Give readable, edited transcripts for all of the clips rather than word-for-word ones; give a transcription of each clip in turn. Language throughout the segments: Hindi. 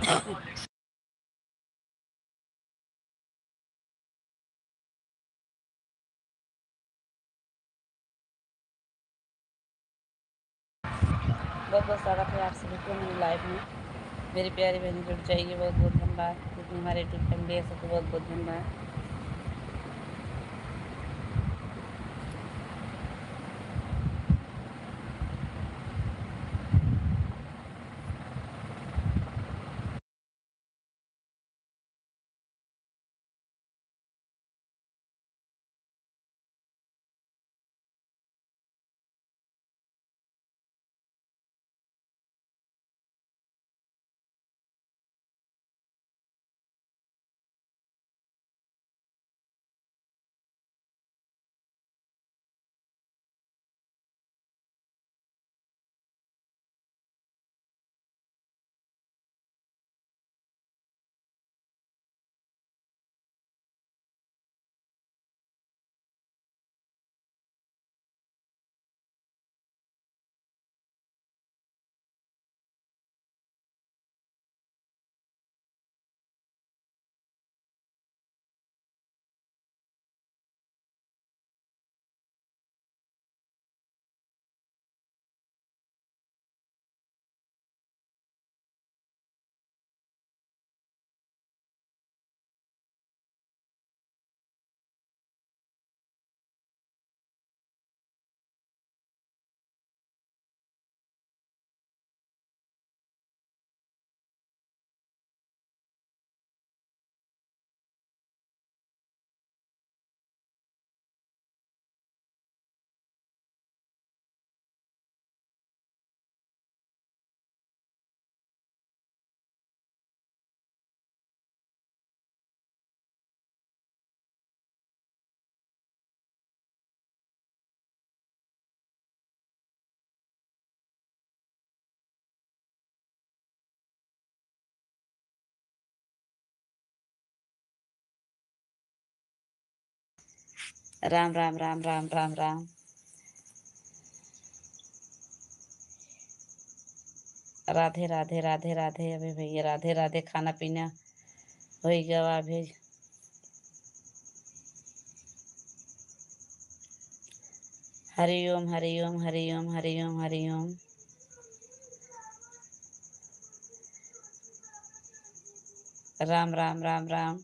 बहुत बहुत स्वागत है आप सभी को मेरी लाइव में। मेरी प्यारी बहन जुड़ जाइए, बहुत बहुत धन्यवाद। जितनी हमारे यूट्यूब फैमिली है सबको बहुत बहुत धन्यवाद। राम राम राम राम राम राम। राधे राधे राधे राधे। अभी भैया राधे राधे। खाना पीना हो गया अभी। हरिओम हरिओम हरिओम हरिओम हरिओम। राम राम राम राम।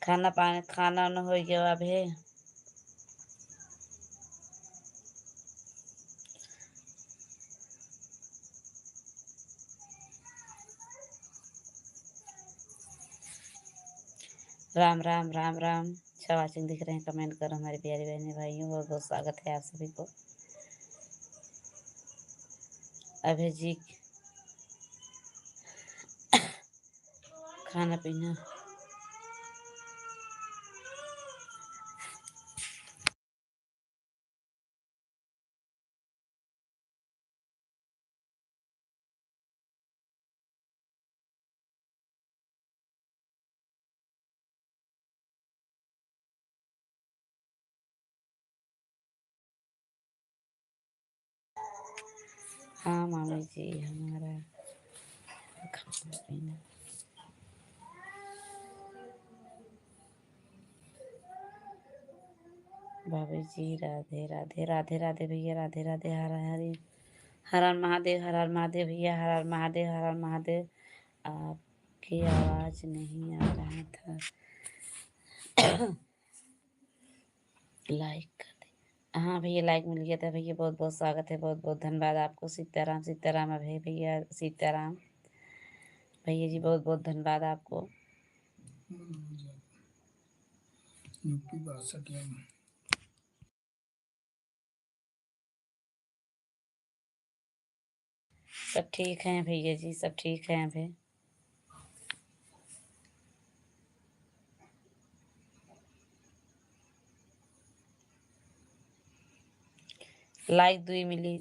खाना पानी खाना न हो गया अभी। राम राम राम राम। शाबाशिंग दिख रहे हैं, कमेंट करो हमारी प्यारी बहने भाइयों। बहुत बहुत स्वागत है आप सभी को। अभी जी खाना पीना। हाँ मामी जी, हमारा खाना पीना। भाभी जी राधे राधे राधे राधे भैया राधे राधे। हर हरि हर हर महादेव, हर हर महादेव भैया, हर हर महादेव, हर हर महादेव। आपकी आवाज़ नहीं आ रहा था। लाइक कर दे। हाँ भैया लाइक मिल गया था भैया। बहुत बहुत स्वागत है, बहुत बहुत धन्यवाद आपको। सीताराम सीताराम। अभय भैया सीताराम भैया जी, बहुत बहुत धन्यवाद आपको। यूपी 62। सब ठीक हैं भैया जी, सब ठीक हैं अभी। लाइक दो मिली,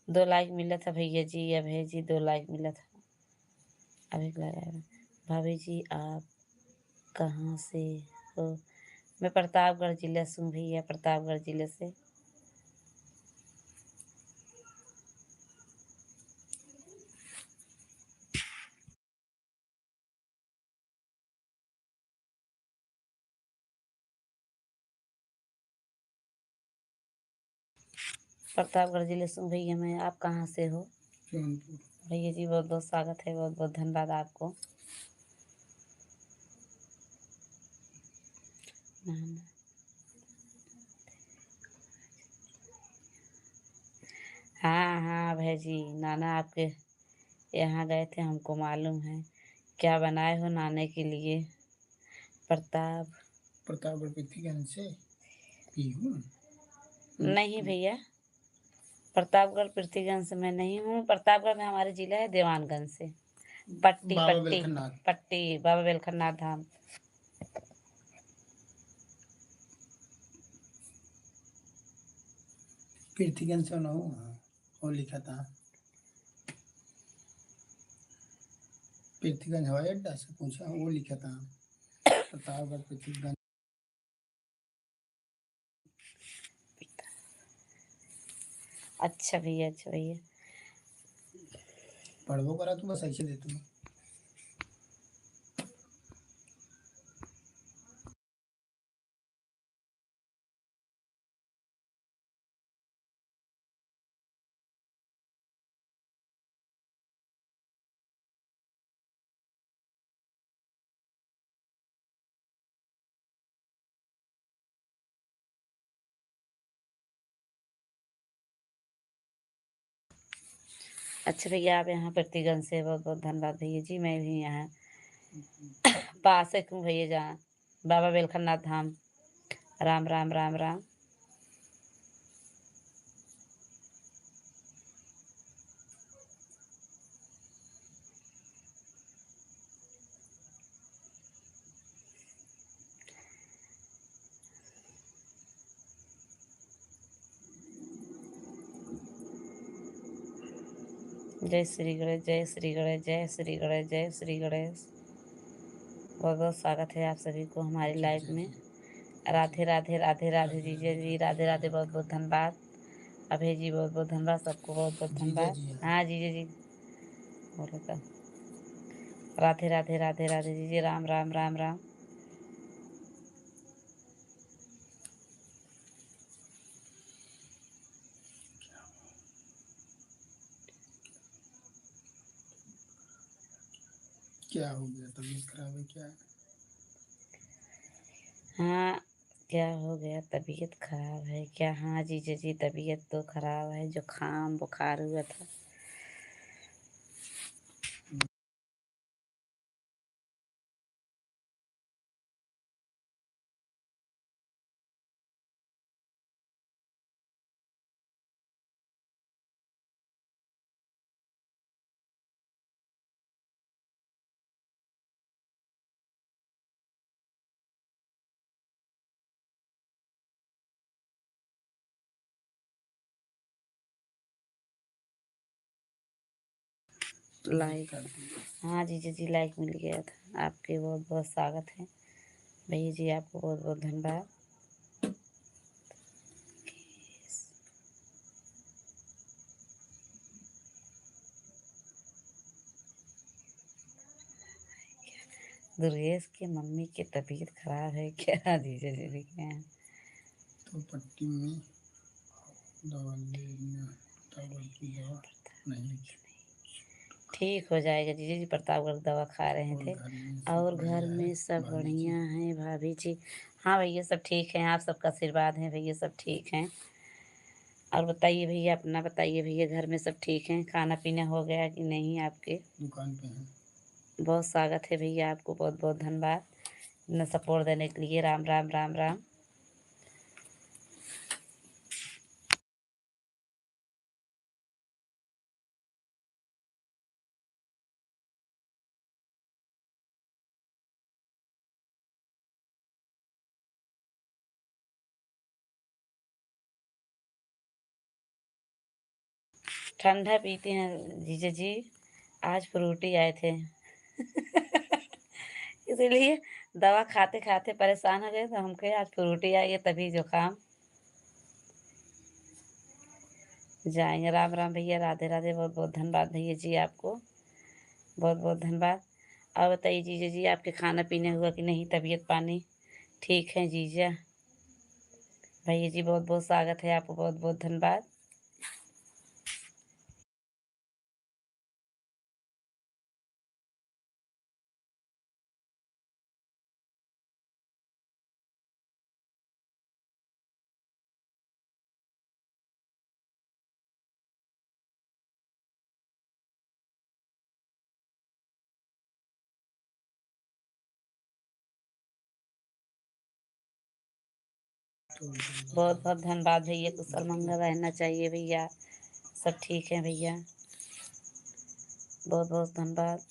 दो लाइक मिला था भैया जी। अभय जी 2 लाइक मिला था अभी लगाया। भाभी जी आप कहाँ से हो? मैं प्रतापगढ़ जिले से हूँ भैया, प्रतापगढ़ जिले से। प्रतापगढ़ जिले से हूँ भैया मैं। आप कहाँ से हो? जौनपुर। भैया जी बहुत बहुत स्वागत है, बहुत बहुत धन्यवाद आपको। हाँ हाँ भैया जी, नाना आपके यहाँ गए थे, हमको मालूम है। क्या बनाए हो नाने के लिए? प्रतापगढ़ पृथ्वीगंज से पीहू। नहीं भैया, प्रतापगढ़ पृथ्वीगंज से मैं नहीं हूँ। प्रतापगढ़ में हमारे जिला है देवानगंज से। पट्टी बाबा पट्टी बेलखनाथ। पट्टी बाबा बेलखनाथ धाम। पृथ्वीगंज से ना हूँ, वो लिखा था पृथ्वीगंज हवाई अड्डा से पूछा, वो लिखा था प्रतापगढ़ पृथ्वीगंज। अच्छा भैया, अच्छा भैया। पढ़बो करा तू, बस ऐसे दे तू। अच्छा भैया, आप यहाँ पृथ्वीगंज से, बहुत बहुत धन्यवाद भैया जी। मैं भी यहाँ पास है क्यों भैया, जहाँ बाबा बेलखनाथ धाम। राम राम राम राम। जय श्री गणेश, जय श्री गणेश, जय श्री गणेश, जय श्री गणेश। बहुत बहुत स्वागत है आप सभी को हमारी लाइव में। राधे राधे राधे राधे जीजा जी, राधे राधे, बहुत बहुत धन्यवाद। अभय जी बहुत बहुत धन्यवाद, सबको बहुत बहुत धन्यवाद। हाँ जीजा जी बोलो तो। राधे राधे राधे राधे जीजा, राम राम राम राम। क्या हो गया, तबीयत खराब है क्या? हाँ, क्या हो गया, तबीयत खराब है क्या? हाँ जीजा जी, तबीयत तो खराब है, जुकाम बुखार हुआ था। लाइक, हाँ जीजा जी लाइक मिल गया था। आपके बहुत बहुत स्वागत है भैया जी, आपको बहुत बहुत धन्यवाद। दुर्गेश की मम्मी की तबीयत खराब है क्या? जीजा जी लिखे हैं। तो पट्टी में दवा लेना, प्रतापगढ़ की दवा नहीं। ठीक हो जाएगा जीजा जी, प्रतापगढ़ दवा खा रहे थे। और घर में सब बढ़िया हैं भाभी जी? हाँ भैया सब ठीक हैं, आप सबका आशीर्वाद है भैया, सब ठीक हैं। और बताइए भैया, अपना बताइए भैया, घर में सब ठीक हैं? खाना पीना हो गया कि नहीं आपके? दुकान पे हैं। बहुत स्वागत है भैया, आपको बहुत बहुत धन्यवाद इतना सपोर्ट देने के लिए। राम राम राम राम। ठंडा पीते हैं जीजा जी, आज फ्रूटी आए थे इसीलिए दवा खाते खाते परेशान हो गए, तो हम कहे आज फ्रूटी आई है तभी जुकाम जाएंगे। राम राम भैया, राधे राधे, बहुत बहुत धन्यवाद भैया जी, आपको बहुत बहुत धन्यवाद। और बताइए जीजा जी, आपके खाना पीने हुआ कि नहीं? तबीयत पानी ठीक है जीजा? भैया जी बहुत बहुत स्वागत है, आपको बहुत बहुत धन्यवाद। बहुत बहुत धन्यवाद भैया, कुशल मंगल रहना चाहिए भैया, सब ठीक है भैया, बहुत बहुत धन्यवाद।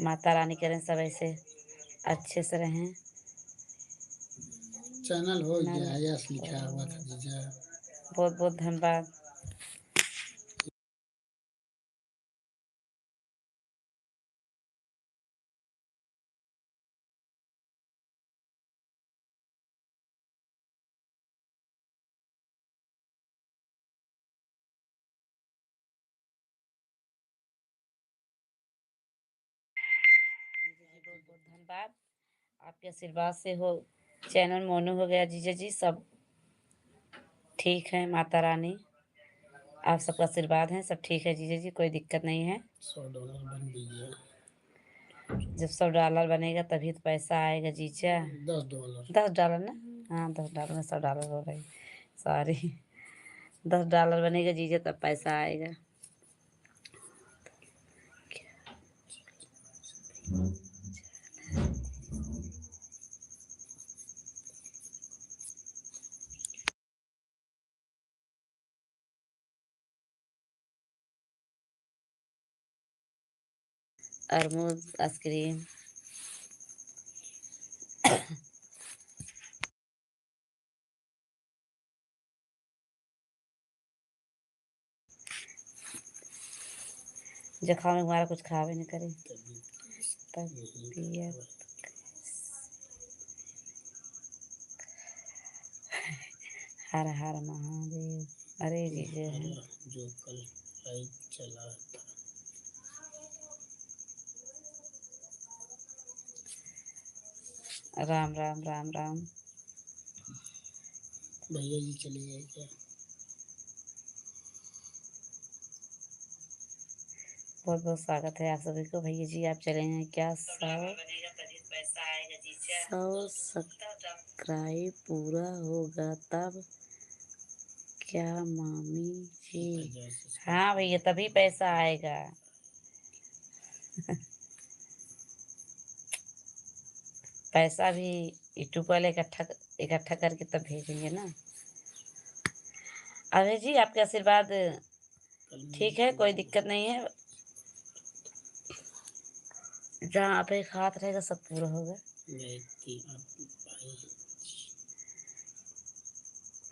माता रानी करें सब ऐसे अच्छे से रहें। चैनल हो नल गया, यस लिखा हुआ था जीजा। बहुत बहुत धन्यवाद। बहुत बहुत धन्यवाद, आपके आशीर्वाद से हो चैनल मोनू हो गया जीजा जी, सब ठीक है। माता रानी आप सबका आशीर्वाद है, सब ठीक है जीजा जी, कोई दिक्कत नहीं है। $100 बन गया। जब $100 बनेगा तभी तो पैसा आएगा जीजा। $10 $10 ना, हाँ $10 में $100 हो रही, सॉरी। $10 बनेगा जीजा तब पैसा आएगा। अरमूद आइसक्रीम जुकाम में हमारा कुछ खावे नहीं करे तबीयत। हर हर महादेव। अरे जीजे हैं जो कल लाइव चला था। राम राम राम राम। भैया जी चले गए क्या? बहुत बहुत स्वागत है आप सभी को। भैया जी आप चले हैं क्या? 100 सब्सक्राइब पूरा होगा तब क्या मामी जी? हाँ भैया तभी पैसा आएगा। पैसा भी यूट्यूब वाले इकट्ठा इकट्ठा करके तब भेजेंगे ना। अभय जी आपके आशीर्वाद ठीक है, कोई दिक्कत नहीं है। जहाँ आप एक हाथ रहेगा सब पूरा होगा।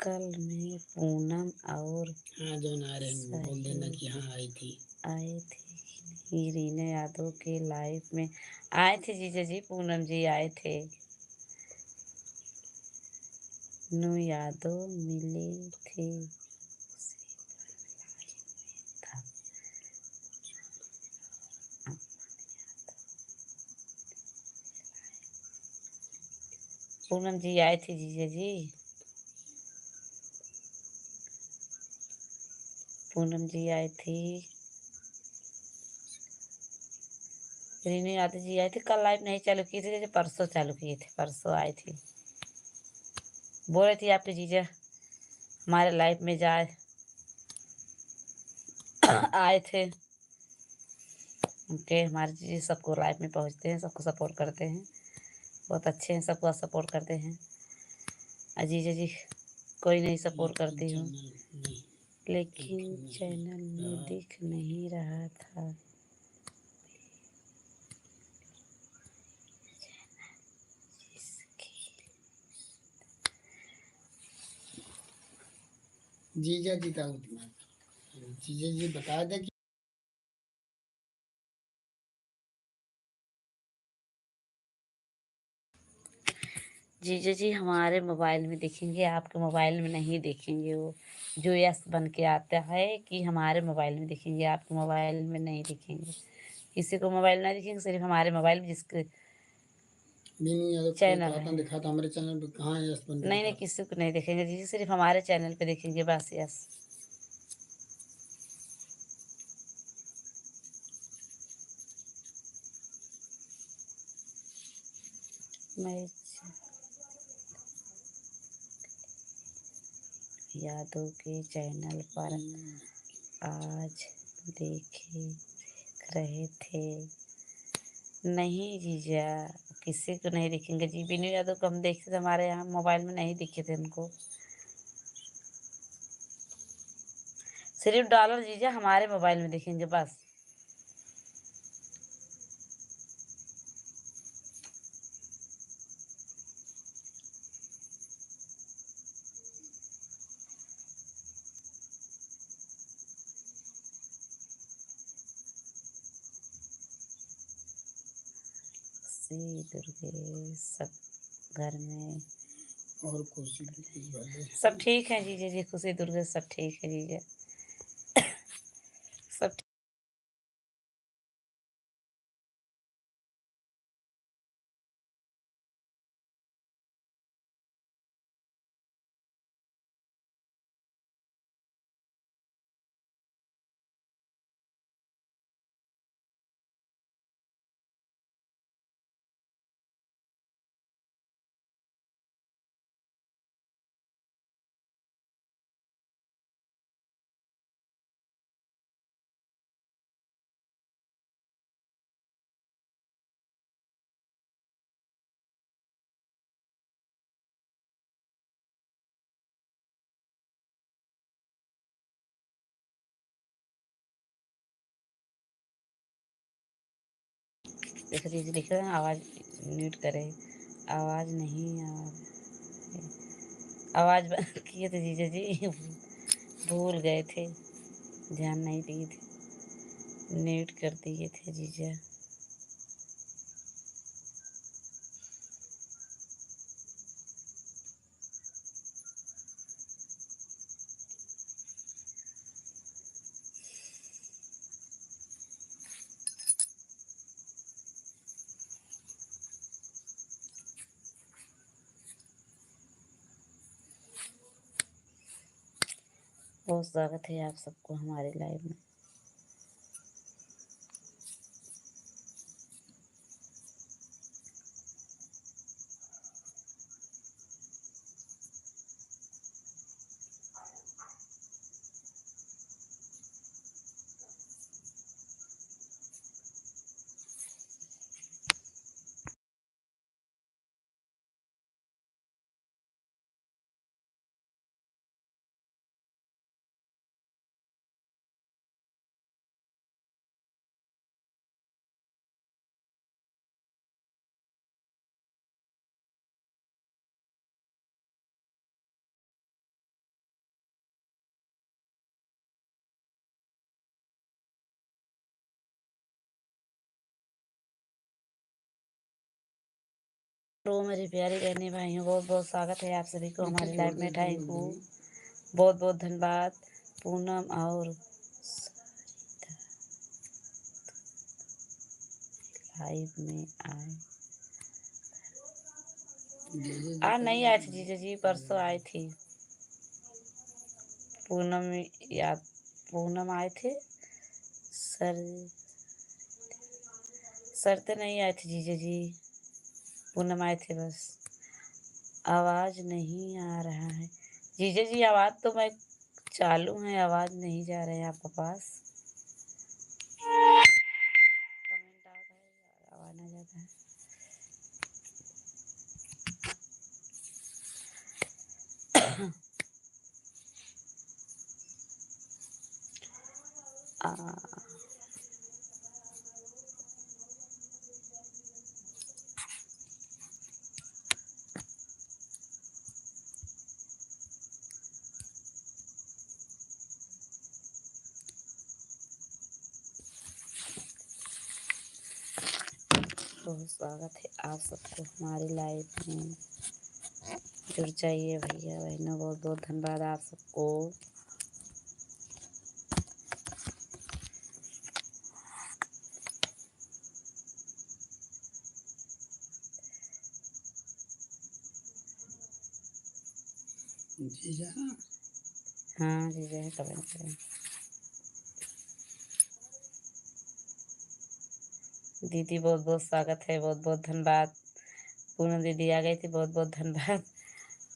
कल में पूनम और हाँ जो आ रहे हैं बोल देना कि हाँ आई थी रीना यादव के लाइफ में आए थे जीजा जी। पूनम जी आए थे। नू यादव मिली थी। पूनम जी आए थे जीजा जी। पूनम जी आई थी। रीनू यादव जी आए थे। कल लाइव नहीं चालू किए थे, परसों चालू किए थे, परसों आई थी। बोल रही थी आपके जीजा हमारे लाइफ में जाए आए थे उनके। हमारे जीजा सबको लाइफ में पहुंचते हैं, सबको सपोर्ट करते हैं, बहुत अच्छे हैं, सबको सपोर्ट करते हैं। जीजा जी कोई नहीं सपोर्ट करती हूँ, लेकिन चैनल में दिख नहीं रहा था। जीजा जी का जीजा जी बता दे कि जीजा जी हमारे मोबाइल में देखेंगे, आपके मोबाइल में नहीं देखेंगे। वो जो यस बन के आता है कि हमारे मोबाइल में देखेंगे, आपके मोबाइल में नहीं देखेंगे। किसी को मोबाइल नहीं देखेंगे, सिर्फ हमारे मोबाइल में जिसके मीनू यादव चैनल आता है। दिखा था हमारे चैनल पे कहाँ यस बन के नहीं नहीं दिखा? किसी को नहीं देखेंगे जी, सिर्फ हमारे चैनल पे देखेंगे बस यस। मैं यादव के चैनल पर आज देख रहे थे। नहीं जीजा किसी को नहीं दिखेंगे जी। बिनू यादव को हम देखे थे, हमारे यहाँ मोबाइल में नहीं दिखे थे उनको। सिर्फ डॉलर जीजा हमारे मोबाइल में दिखेंगे बस। श्री दुर्गे सब घर में और खुशी की वाले सब ठीक है जीजा जी। खुशी दुर्गे सब ठीक है जीजा। सब देखो जीजा लिख रहे हैं, आवाज म्यूट करें। आवाज नहीं आ रही। आवाज बंद किए थे जीजा जी। भूल गए थे, ध्यान नहीं दिए थे, म्यूट कर दिए थे जीजा। बहुत स्वागत है आप सबको हमारे लाइव में। तो मेरे प्यारे बहने भाइयों, बहुत बहुत स्वागत है आप सभी को हमारे लाइव में। थैंक यू, बहुत बहुत धन्यवाद। पूनम और लाइव में आए। आज नहीं आए थे जीजा जी, परसों आए थी। पूनम याद, पूनम आए थे। सरते नहीं आए थे जीजा जी, पूनम आए थे बस। आवाज नहीं आ रहा है जीजा जी। आवाज तो मैं चालू है, आवाज नहीं जा रहे हैं आपके पास। कमेंट आता है यार, आवाज नहीं जाता है। बहुत स्वागत है आप सबको हमारे लाइव में। जुड़ जाइए भैया बहनों, बहुत बहुत धन्यवाद आप सबको। जीजा हाँ जी जय, कमेंट करें। दीदी बहुत बहुत स्वागत है, बहुत बहुत धन्यवाद। पूनम दीदी आ गई थी, बहुत बहुत धन्यवाद।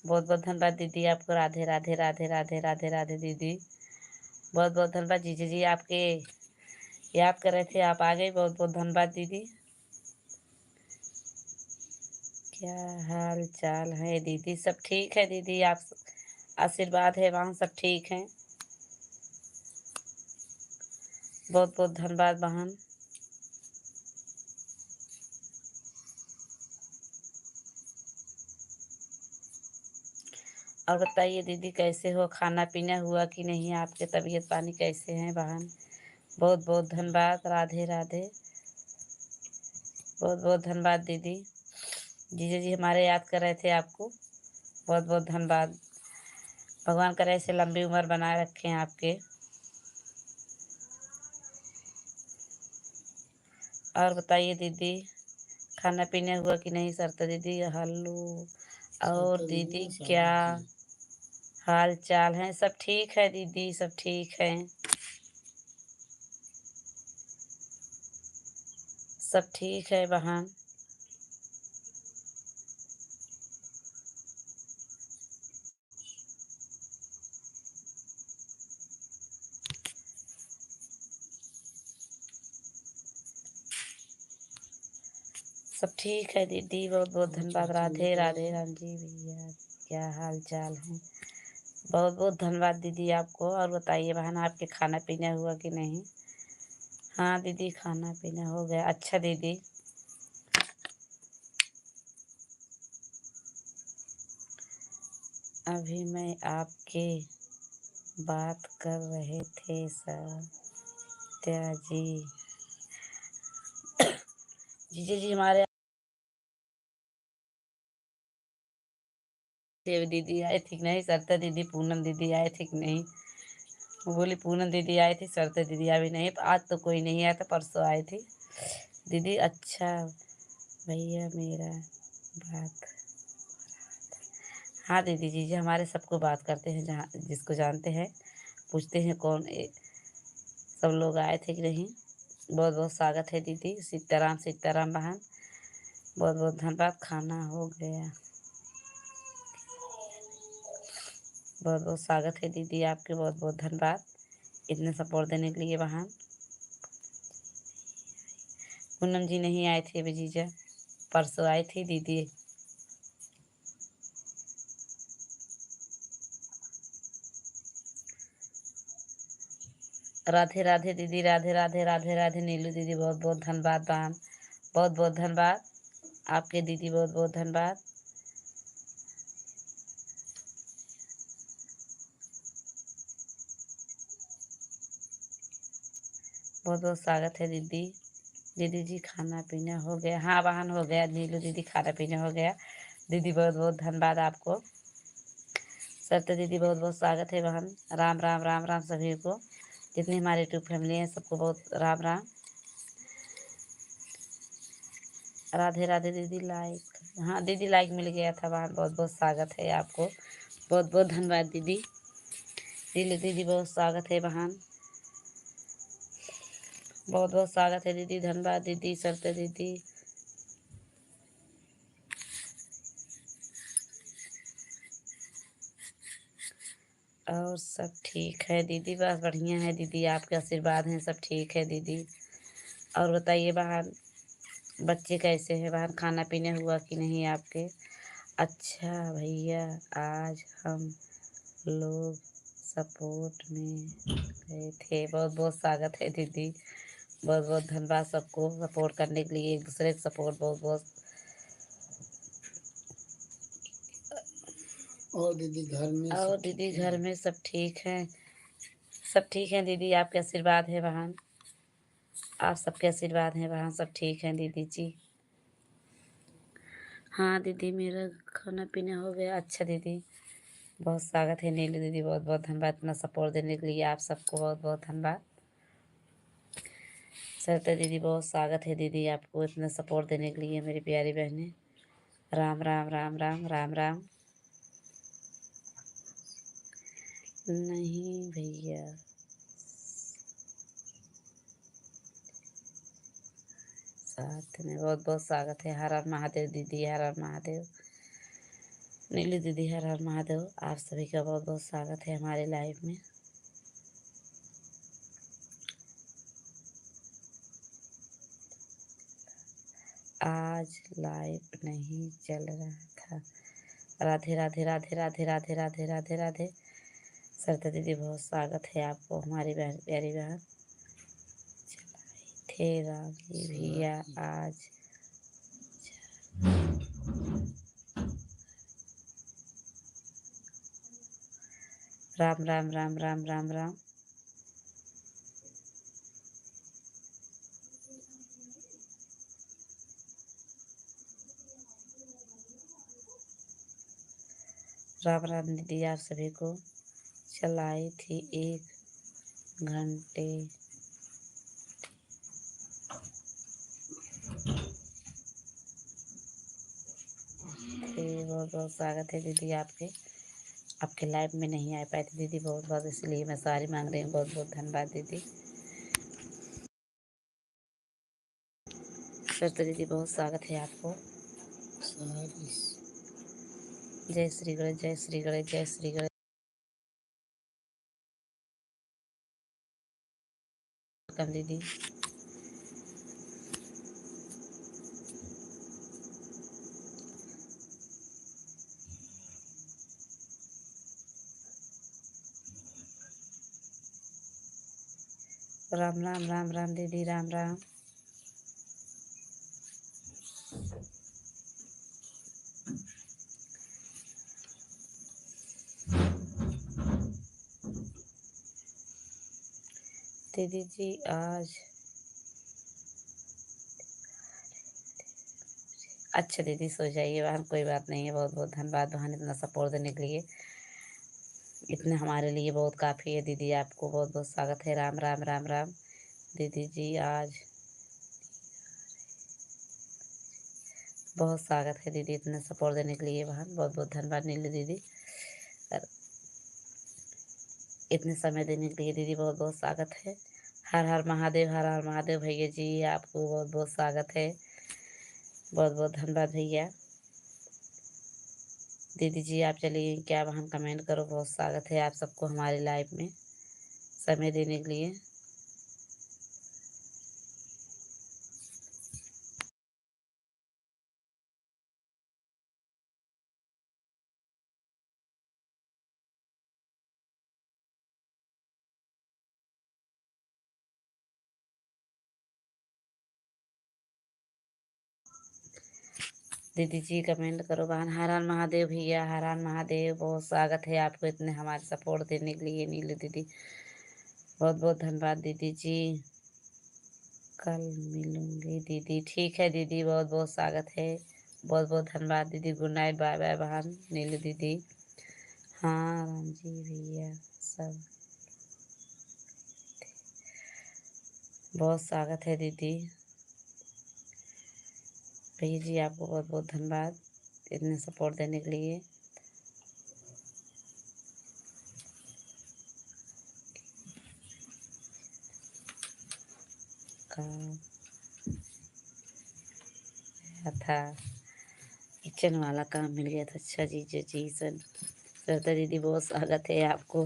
बहुत बहुत धन्यवाद दीदी आपको। राधे राधे राधे राधे राधे राधे दीदी, बहुत बहुत धन्यवाद। जीजा जी आपके याद कर रहे थे, आप आ गए, बहुत बहुत धन्यवाद दीदी। क्या हाल चाल है दीदी? सब ठीक है दीदी, आप आशीर्वाद है वहाँ सब ठीक हैं। बहुत बहुत धन्यवाद बहन। और बताइए दीदी कैसे हो, खाना पीना हुआ कि नहीं, आपके तबीयत पानी कैसे हैं बहन? बहुत बहुत धन्यवाद, राधे राधे। बहुत बहुत धन्यवाद दीदी। जीजा जी हमारे याद कर रहे थे आपको, बहुत बहुत धन्यवाद। भगवान करे ऐसे लंबी उम्र बनाए रखें आपके। और बताइए दीदी खाना पीना हुआ कि नहीं सरता दीदी? हेलो। और सत्ता दीदी दीदी ना क्या स्वागत जी। हाल चाल है? सब ठीक है दीदी, सब ठीक है, सब ठीक है बहन। सब ठीक है दीदी, बहुत बहुत और धन्यवाद, चाची राधे मित्र राधे राम जी भैया। क्या हाल चाल है? बहुत बहुत धन्यवाद दीदी आपको। और बताइए बहन आपके खाना पीना हुआ कि नहीं? हाँ दीदी खाना पीना हो गया। अच्छा दीदी, अभी मैं आपके बात कर रहे थे सत्या जी। जीजा जी हमारे दीदी आए थी कि नहीं? सरिता दीदी पूनम दीदी आए थे कि नहीं? वो बोली पूनम दीदी आई थी, सरिता दीदी अभी नहीं। आज तो कोई नहीं आया था, परसों आई थी दीदी। अच्छा भैया मेरा बात। हाँ दीदी जीजा हमारे सबको बात करते हैं, जहाँ जिसको जानते हैं पूछते हैं कौन सब लोग आए थे कि नहीं। बहुत बहुत स्वागत है दीदी। सीताराम सीताराम बहन, बहुत बहुत धन्यवाद। खाना हो गया। बहुत बहुत स्वागत है दीदी आपके, बहुत बहुत धन्यवाद इतने सपोर्ट देने के लिए बहन। पूनम जी नहीं आए थे अभी जीजा, परसों आई थी दीदी। राधे राधे दीदी, राधे राधे, राधे राधे नीलू दीदी, बहुत बहुत धन्यवाद बहन, बहुत बहुत धन्यवाद आपके दीदी, बहुत बहुत धन्यवाद। बहुत बहुत स्वागत है दीदी। दीदी जी खाना पीना हो गया? हाँ बहन हो गया नीलू दीदी, खाना पीना हो गया दीदी, बहुत बहुत धन्यवाद आपको। सत्य दीदी बहुत बहुत स्वागत है बहन। राम राम राम राम सभी को, जितनी हमारे यूट्यूब फैमिली है सबको बहुत राम राम। राधे राधे दीदी लाइक, हाँ दीदी लाइक मिल गया था बहन, बहुत बहुत स्वागत है आपको, बहुत बहुत धन्यवाद दीदी। नीलू दीदी बहुत स्वागत है बहन, बहुत बहुत स्वागत है दीदी, धन्यवाद दीदी सत्य दीदी। और सब ठीक है दीदी, बस बढ़िया है दीदी, आपके आशीर्वाद हैं, सब ठीक है दीदी। और बताइए बहन बच्चे कैसे हैं बहन? खाना पीना हुआ कि नहीं आपके? अच्छा भैया आज हम लोग सपोर्ट में गए थे। बहुत बहुत स्वागत है दीदी, बहुत बहुत धन्यवाद सबको सपोर्ट करने के लिए, एक दूसरे को सपोर्ट बहुत बहुत। और दीदी घर में और सब दीदी ठीक है? घर में सब ठीक है, सब ठीक है दीदी, आपके आशीर्वाद है बहन, आप सबके आशीर्वाद हैं बहन, सब ठीक है दीदी जी। हाँ दीदी मेरा खाना पीना हो गया। अच्छा दीदी बहुत स्वागत है नीलू दीदी, बहुत बहुत धन्यवाद इतना सपोर्ट देने के लिए, आप सबको बहुत बहुत धन्यवाद। सरिता दीदी बहुत स्वागत है दीदी आपको इतना सपोर्ट देने के लिए, मेरी प्यारी बहनें। राम राम राम राम राम राम। नहीं भैया साथ में, बहुत बहुत स्वागत है। हर हर महादेव दीदी, हर हर महादेव। नीलू दीदी हर हर महादेव, आप सभी का बहुत बहुत स्वागत है हमारे लाइव में। आज लाइव नहीं चल रहा था। राधे राधे राधे राधे राधे राधे राधे राधे। सरिता दीदी बहुत स्वागत है आपको, हमारी बहन प्यारी बहन। थे राम जी भैया आज राम राम राम राम राम राम। राम राम दीदी, आप सभी को चलाई थी 1 घंटे थे। बहुत बहुत स्वागत है दीदी आपके लाइव में नहीं आ पाए थे दीदी, बहुत बहुत, इसलिए मैं सॉरी मांग रही हूँ। बहुत बहुत धन्यवाद दीदी। सरिता दीदी बहुत स्वागत है आपको। जय श्री गणेश जय श्री गणेश जय श्री गणेश। वेलकम दीदी। राम राम राम राम दीदी, राम राम। दीदी जी आज अच्छा दीदी सो जाइए बहन, कोई बात नहीं है। बहुत बहुत धन्यवाद बहन इतना सपोर्ट देने के लिए, इतने हमारे लिए बहुत काफ़ी है दीदी। आपको बहुत बहुत स्वागत है। राम राम राम राम दीदी जी आज बहुत स्वागत है दीदी, इतने सपोर्ट देने के लिए बहन। बहुत बहुत धन्यवाद नीलू दीदी, इतने समय देने के लिए दीदी। बहुत बहुत स्वागत है। हर हर महादेव, हर हर महादेव भैया जी, आपको बहुत बहुत स्वागत है। बहुत बहुत धन्यवाद भैया। दीदी जी आप चलिए क्या बहन कमेंट करो। बहुत स्वागत है आप सबको हमारे लाइव में समय देने के लिए। दीदी जी कमेंट करो बहन। हर हर महादेव भैया, हर हर महादेव। बहुत स्वागत है आपको इतने हमारे सपोर्ट देने के लिए नीलू दीदी। बहुत बहुत धन्यवाद दीदी जी। कल मिलूंगी दीदी, ठीक है दीदी। बहुत बहुत स्वागत है। बहुत बहुत धन्यवाद दीदी। गुड नाइट, बाय बाय बहन नीलू दीदी। हाँ राम जी भैया सब बहुत स्वागत है दीदी। भैया जी आपको बहुत बहुत धन्यवाद इतने सपोर्ट देने के लिए। काम था, किचन वाला काम मिल गया था। अच्छा जी जी जी सर सरिता दीदी बहुत स्वागत है आपको।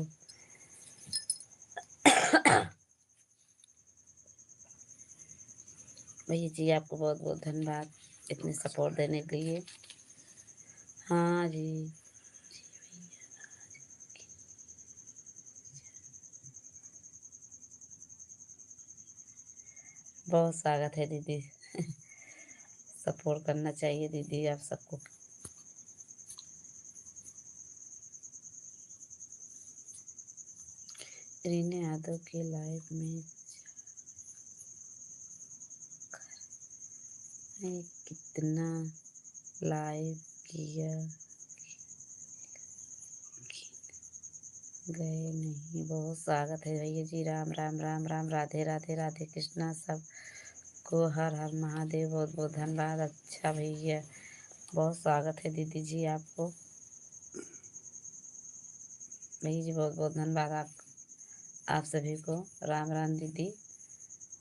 भैया जी आपको बहुत बहुत धन्यवाद इतने सपोर्ट देने के लिए। हाँ जी बहुत स्वागत है दीदी। सपोर्ट करना चाहिए दीदी आप सबको। रीना यादव के लाइव में कितना लाइव किया गए नहीं। बहुत स्वागत है भैया जी। राम राम राम राम राधे राधे राधे कृष्णा सबको हर हर महादेव। बहुत बहुत धन्यवाद। अच्छा भैया बहुत स्वागत है दीदी जी आपको। भैया जी बहुत बहुत धन्यवाद आप सभी को। राम राम दीदी।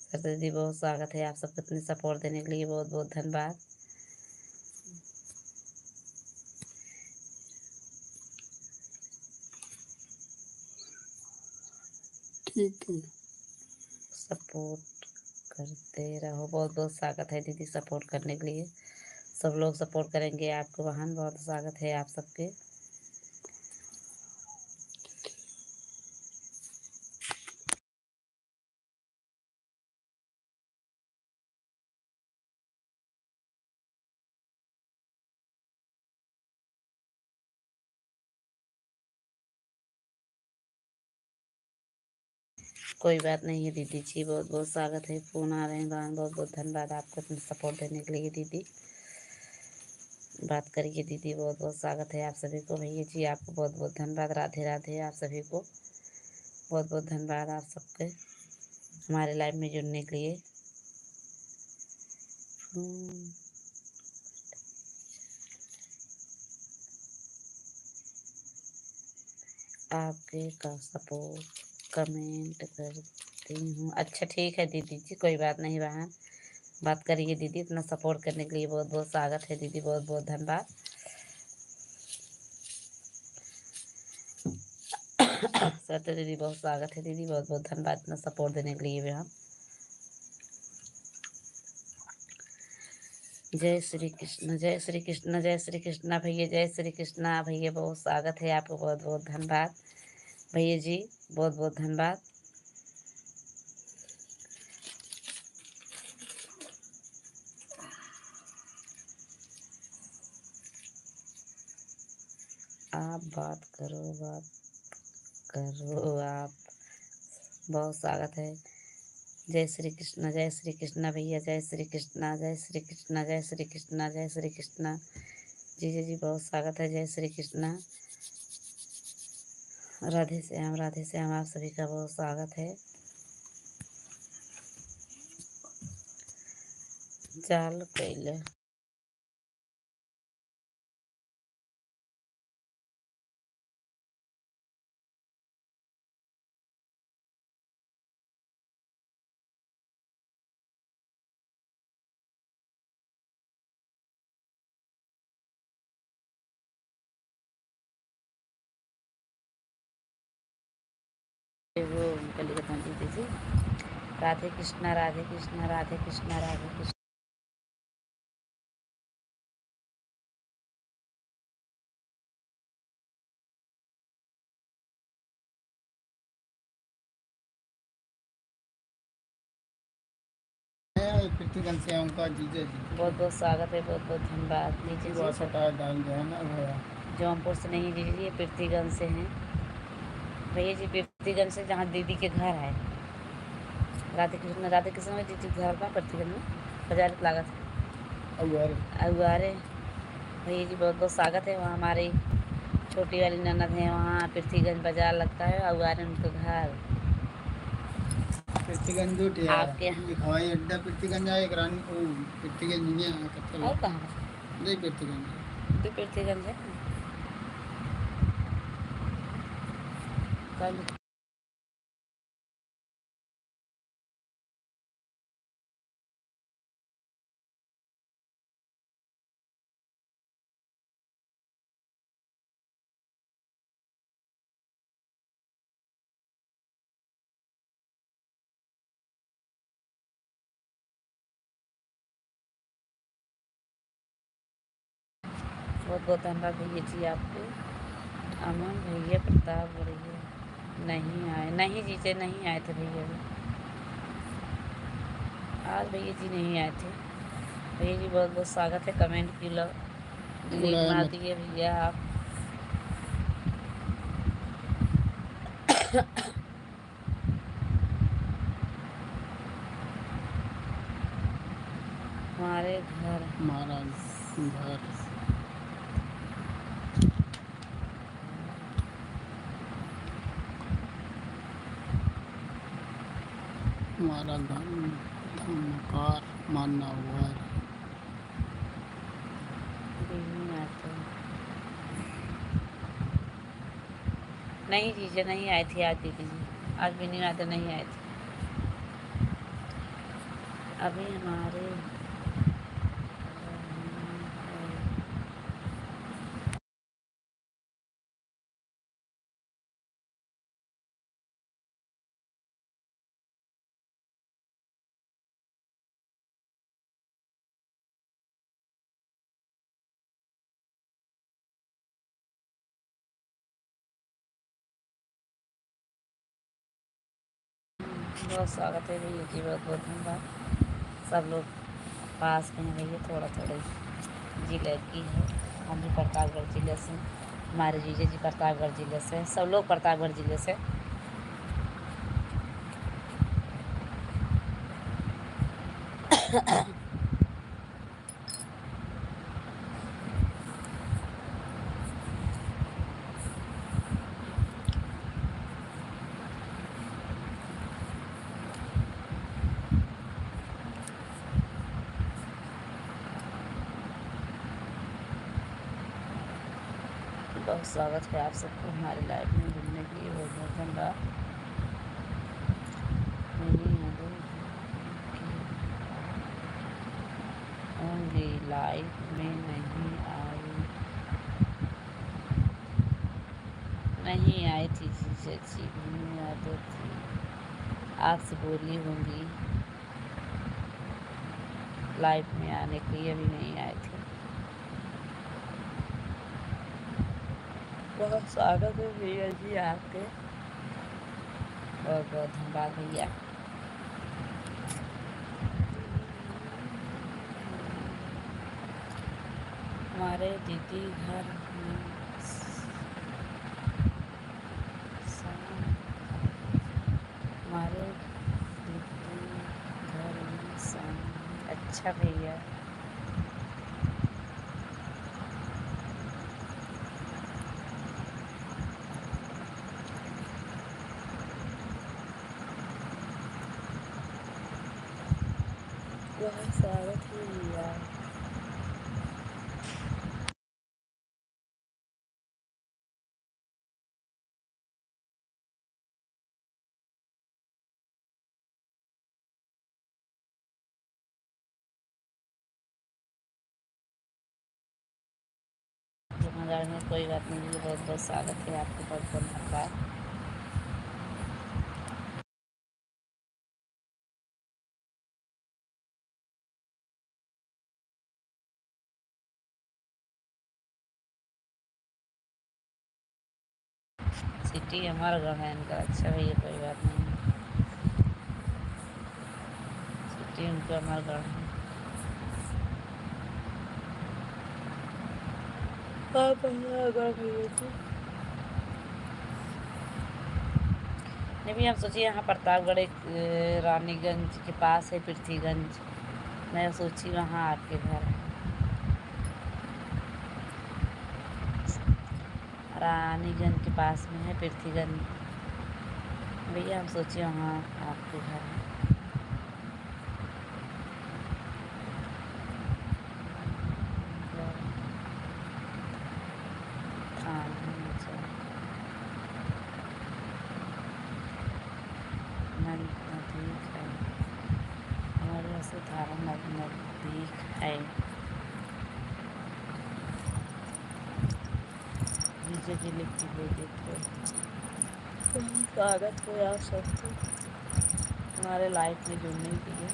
सरिता दीदी बहुत स्वागत है आप सबको इतने सपोर्ट देने के लिए। बहुत बहुत धन्यवाद। ठीक है। सपोर्ट करते रहो। बहुत बहुत स्वागत है दीदी सपोर्ट करने के लिए। सब लोग सपोर्ट करेंगे आपको बहन। बहुत स्वागत है आप सबके। कोई बात नहीं है दीदी जी, बहुत बहुत स्वागत है। फ़ोन आ रहे हैं बहन, बहुत बहुत धन्यवाद आपको इतना सपोर्ट देने के लिए दीदी। बात करिए दीदी, बहुत बहुत स्वागत है आप सभी को। भैया जी आपको बहुत बहुत धन्यवाद। राधे राधे आप सभी को। बहुत बहुत धन्यवाद आप सबके हमारे लाइव में जुड़ने के लिए। आपके का सपोर्ट कमेंट करती हूँ। अच्छा ठीक है दीदी जी, कोई बात नहीं बहन। बात करिए दीदी, इतना सपोर्ट करने के लिए बहुत बहुत स्वागत है दीदी। बहुत बहुत धन्यवाद। सत्य दीदी बहुत स्वागत है दीदी। बहुत बहुत धन्यवाद इतना सपोर्ट देने के लिए भी हम। जय श्री कृष्ण, जय श्री कृष्ण, जय श्री कृष्ण भैया, जय श्री कृष्ण भैया। बहुत स्वागत है आपको। बहुत बहुत धन्यवाद भैया जी, बहुत बहुत धन्यवाद। आप बात करो आप। बहुत स्वागत है। जय श्री कृष्ण, जय श्री कृष्ण भैया, जय श्री कृष्ण, जय श्री कृष्ण, जय श्री कृष्ण, जय श्री कृष्ण। जी जी जी बहुत स्वागत है। जय श्री कृष्ण। राधे श्याम आप सभी का बहुत स्वागत है। चाल कैले वो कलिकता दीदी जी। राधे कृष्णा, राधे कृष्णा, राधे कृष्णा, राधे कृष्णा। पृथ्वीगंज से उनका जीजा जी बहुत बहुत स्वागत है। बहुत बहुत धन्यवाद दीजिए जी। सटा डाल जो है ना वो जौनपुर से नहीं दीदी जी, ये पृथ्वीगंज से हैं भैया जी। पृथ्वीगंज से जहाँ दीदी के घर है। राधे कृष्ण में दीदी के घर था पृथ्वीगंज में। बाजार लागत है अगुआरे। भैया जी बहुत बहुत स्वागत है। वहाँ हमारी छोटी वाली ननद है, वहाँ पृथ्वीगंज बाजार लगता है। अगुआरे उनका घर। पृथ्वीगंज जो है आपके यहाँ एक हवाई अड्डा पृथ्वीगंज है, एक रानी ओ पृथ्वीगंज नहीं है कत्थल और कहाँ नहीं पृथ्वीगंज तो पृथ्वीगंज है कल। बहुत बहुत धन्यवाद भैया जी आपको। अमन भैया, प्रताप भैया नहीं आए। नहीं जीजे नहीं आए थे भैया जी। आज भैया जी नहीं आए थे। भैया जी बहुत बहुत स्वागत है। कमेंट की लो डिलीट बुलाया मार मत दिए भैया आप। हमारे घर महाराज घर हमारा धर्मकार मानना हुआ है। नहीं आते। नहीं जीजे नहीं आई थी आज दीदी जी। आज भी नहीं आते, नहीं आए थे। अभी हमारे बहुत स्वागत है भैया जी, बहुत बहुत धन्यवाद। सब लोग पास में हैं भैया, थोड़ा थोड़ा जिले की है। हम भी प्रतापगढ़ जिले से, हमारे जीजा जी प्रतापगढ़ जिले से, सब लोग प्रतापगढ़ जिले से। बहुत स्वागत है आप सबको हमारे लाइव में जुड़ने के लिए, बहुत बहुत धन्यवाद। मेरी यादों होंगी लाइव में नहीं आई थी जीजा जी, मेरी यादों थी आपसे बोली होंगी, लाइव में आने के लिए अभी नहीं आए थे। बहुत स्वागत है भैया जी आपके, बहुत बहुत धन्यवाद भैया। हमारे दीदी घर में हमारे दीदी घर में अच्छा भैया, बहुत स्वागत है भैया। मगर में कोई बात नहीं भैया, बहुत बहुत स्वागत है आपको, बहुत बहुत धन्यवाद। सिटी हमारा घर है इनका, अच्छा भैया कोई बात नहीं, सिटी उनका हमारा घर है। आप भैया जी नहीं भैया, हम सोचिए यहाँ प्रतापगढ़ एक रानीगंज के पास है पृथ्वीगंज, मैं सोची वहाँ आपके घर है। रानीगंज के पास में है पृथ्वीगंज भैया, हम सोचिए वहाँ आपके घर है। नज़दीक है हमारे यहाँ से, धारा नज़दीक है। डीजे की लिख के भेजे थे। स्वागत हो आप सबको हमारे लाइफ में जुड़ने के लिए।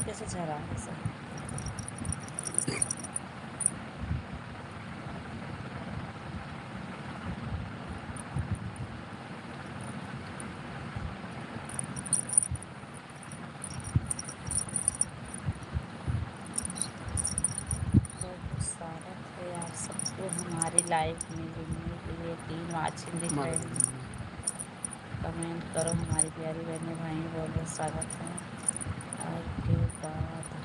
कैसे जा रहा है सब? स्वागत है आप सबको हमारी लाइफ में जुड़ने के लिए। 3 वाचिंग दिख रहे हैं, कमेंट करो हमारी प्यारी बहनें भाई, बहुत बहुत स्वागत है आपके बाद।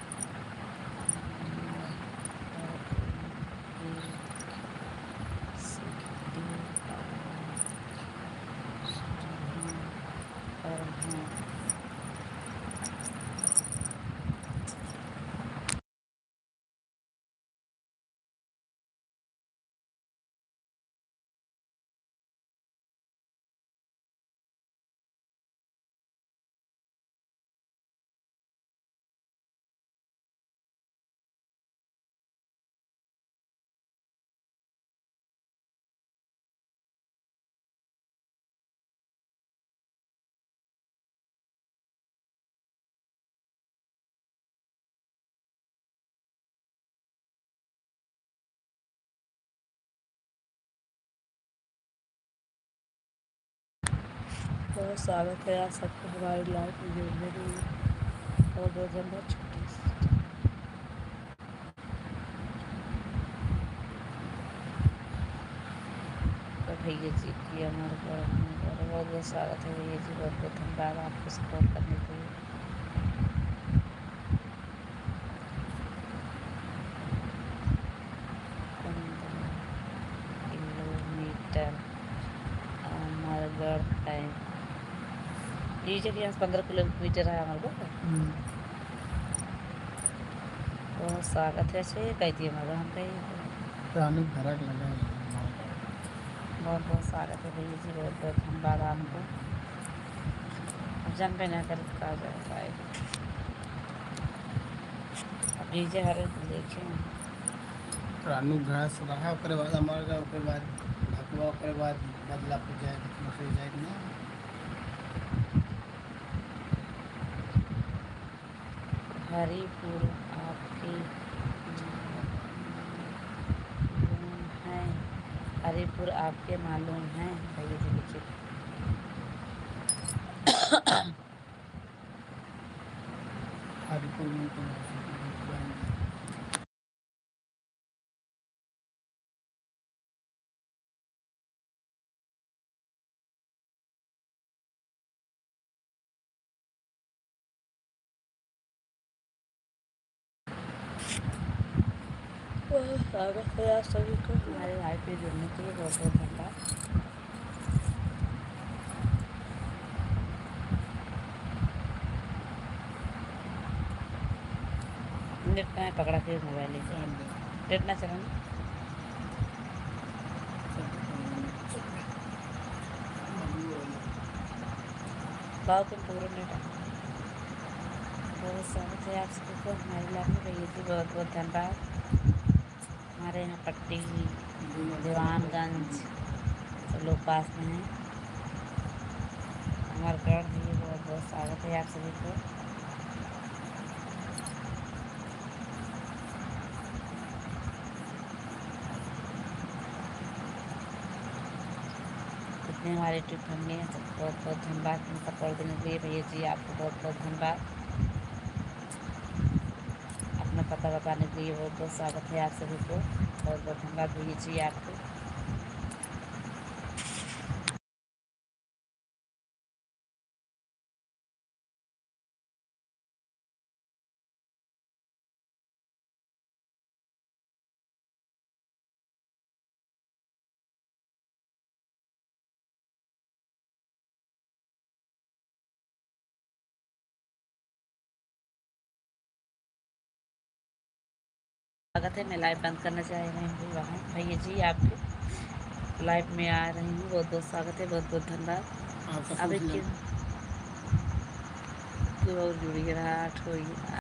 बहुत स्वागत है आप सबको हमारी लाइफ में जुड़ने के लिए। बहुत बहुत धन्यवाद। छोटी सी तो भैया जी की हमारे बहुत बहुत स्वागत है भैया जी। बहुत बहुत धन्यवाद आपको सपोर्ट करने के लिए। किलोमीटर अमरगढ़ है। ये जगह यहाँ से 15 किलोमीटर है अमरगढ़। बहुत स्वागत है से कह दिए मगर हम कहीं रानू भरक लगा है। बहुत बहुत स्वागत है भैया जी। बहुत बहुत धन्यवाद आपको। अब जन पे ना कर कहा जाएगा अब डीजे हर देखें रानू घास रहा ओकरे बाद हमारे ओकरे बाद भकवा ओकरे बाद बदलापुर जाएगा मुझे जाएगा ना। हरिपुर आपके मालूम है। हरिपुर आपके मालूम है भैया जी लिखिए। हरिपुर में तो जाएंगे। स्वागत है आप सभी को हमारे लाइव पे जुड़ने के लिए। बहुत बहुत धन्यवाद। नेट ना पकड़ा के मोबाइल लीजिए। नेट ना चलाना बाव के पूरा नेट। बहुत स्वागत है आप सभी को हमारे लाइव में भैया जी। बहुत बहुत धन्यवाद। हमारे यहाँ पट्टी दीवानगंज सब लोग पास में हैं। अमरगढ़ भी बहुत बहुत स्वागत है आप सभी को। जितने हमारे ट्रिप फैमिली हैं सबको बहुत बहुत धन्यवाद सपोर्ट देने के लिए भैया जी। आपको बहुत बहुत धन्यवाद। अपना पता बताने के लिए बहुत बहुत स्वागत है आप सभी को। बहुत बहुत धन्यवाद भैया जी आपको। स्वागत है। मैं लाइव बंद करना चाह रही हूँ वहाँ भैया जी आपके लाइव में आ रही हूँ। बहुत बहुत स्वागत है। बहुत बहुत धन्यवाद। अब एक और जुड़िए रहा 8 होइए।